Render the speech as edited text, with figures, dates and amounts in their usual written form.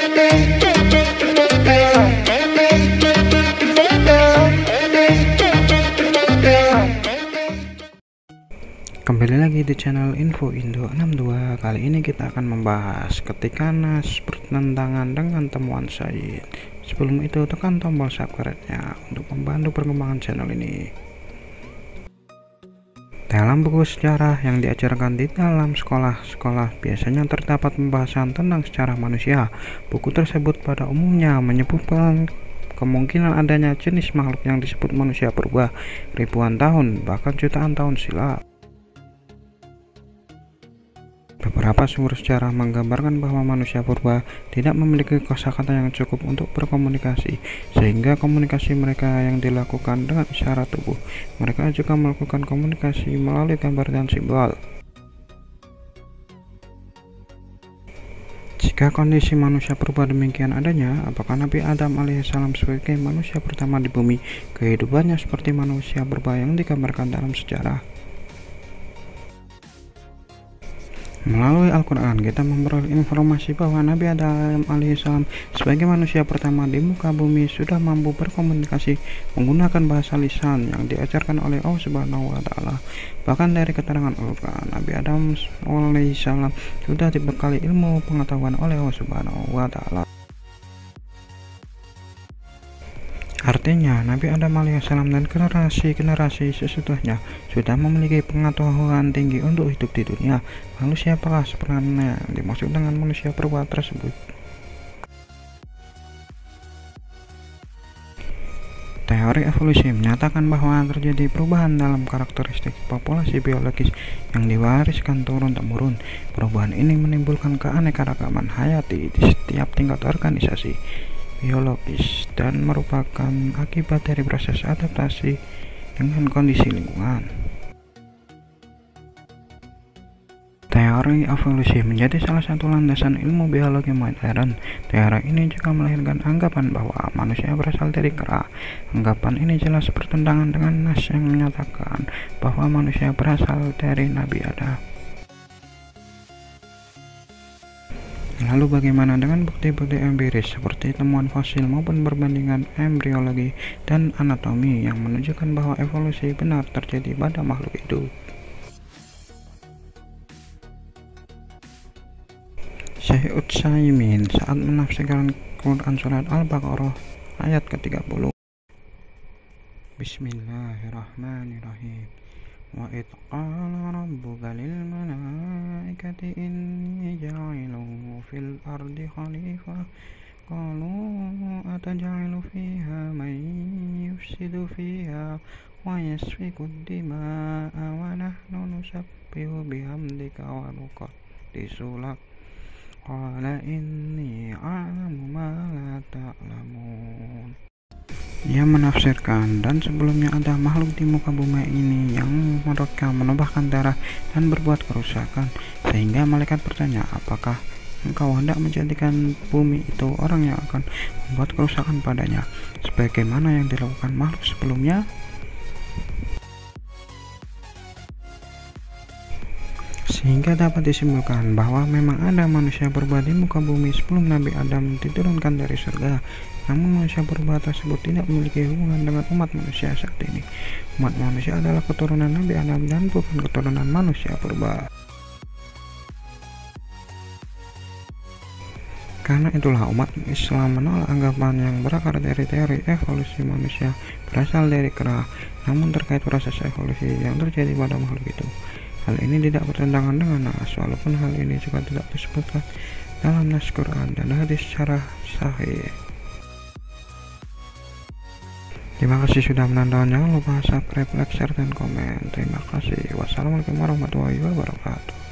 Kembali lagi di channel Info Indo 62. Kali ini kita akan membahas ketika Nas bertentangan dengan temuan sains. Sebelum itu tekan tombol subscribe-nya untuk membantu perkembangan channel ini. Dalam buku sejarah yang diajarkan di dalam sekolah-sekolah biasanya terdapat pembahasan tentang sejarah manusia. Buku tersebut pada umumnya menyebutkan kemungkinan adanya jenis makhluk yang disebut manusia purba ribuan tahun bahkan jutaan tahun silam. Beberapa sumber sejarah menggambarkan bahwa manusia purba tidak memiliki kosakata yang cukup untuk berkomunikasi, sehingga komunikasi mereka yang dilakukan dengan isyarat tubuh. Mereka juga melakukan komunikasi melalui gambar dan simbol. Jika kondisi manusia purba demikian adanya, apakah Nabi Adam alaihissalam sebagai manusia pertama di bumi, kehidupannya seperti manusia purba yang digambarkan dalam sejarah? Melalui Al-Quran, kita memperoleh informasi bahwa Nabi Adam alaihissalam sebagai manusia pertama di muka bumi sudah mampu berkomunikasi menggunakan bahasa lisan yang diajarkan oleh Allah Subhanahu wa Ta'ala. Bahkan dari keterangan Al-Quran, Nabi Adam alaihissalam sudah dibekali ilmu pengetahuan oleh Allah Subhanahu wa Ta'ala. Artinya, Nabi Adam alaihissalam dan generasi-generasi sesudahnya sudah memiliki pengetahuan tinggi untuk hidup di dunia. Lalu siapakah sebenarnya yang dimaksud dengan manusia purba tersebut? Teori evolusi menyatakan bahwa terjadi perubahan dalam karakteristik populasi biologis yang diwariskan turun-temurun. Perubahan ini menimbulkan keanekaragaman hayati di setiap tingkat organisasi biologis dan merupakan akibat dari proses adaptasi dengan kondisi lingkungan. Teori evolusi menjadi salah satu landasan ilmu biologi modern. Teori ini juga melahirkan anggapan bahwa manusia berasal dari kera. Anggapan ini jelas bertentangan dengan nas yang menyatakan bahwa manusia berasal dari Nabi Adam. Lalu bagaimana dengan bukti-bukti empiris seperti temuan fosil maupun perbandingan embriologi dan anatomi yang menunjukkan bahwa evolusi benar terjadi pada makhluk hidup? Syekh Utsaimin saat menafsirkan Quran surat Al-Baqarah ayat ke-30. Bismillahirrahmanirrahim. Wa idh qala rabbuka lil malaikati inni ja'ilun fil ardi khalifah qalu ataj'alu fiha man yufsidu fiha wa yasfiku dima'a wa nahnu nusabbihu bihamdika wa nuqaddisu lak qala inni a'lamu ma la ta'lamun. Ia menafsirkan, dan sebelumnya ada makhluk di muka bumi ini yang mereka menumpahkan darah dan berbuat kerusakan, sehingga malaikat bertanya, apakah engkau hendak menjadikan bumi itu orang yang akan membuat kerusakan padanya, sebagaimana yang dilakukan makhluk sebelumnya? Sehingga dapat disimpulkan bahwa memang ada manusia purba di muka bumi sebelum Nabi Adam diturunkan dari surga. Namun manusia purba tersebut tidak memiliki hubungan dengan umat manusia saat ini. Umat manusia adalah keturunan Nabi Adam dan bukan keturunan manusia purba. Karena itulah umat Islam menolak anggapan yang berakar dari teori evolusi manusia berasal dari kera. Namun terkait proses evolusi yang terjadi pada makhluk itu, hal ini tidak bertentangan dengan nas, walaupun hal ini juga tidak disebutkan dalam nas Quran dan hadis secara sahih. Terima kasih sudah menonton, jangan lupa subscribe, like, share, dan komen. Terima kasih. Wassalamualaikum warahmatullahi wabarakatuh.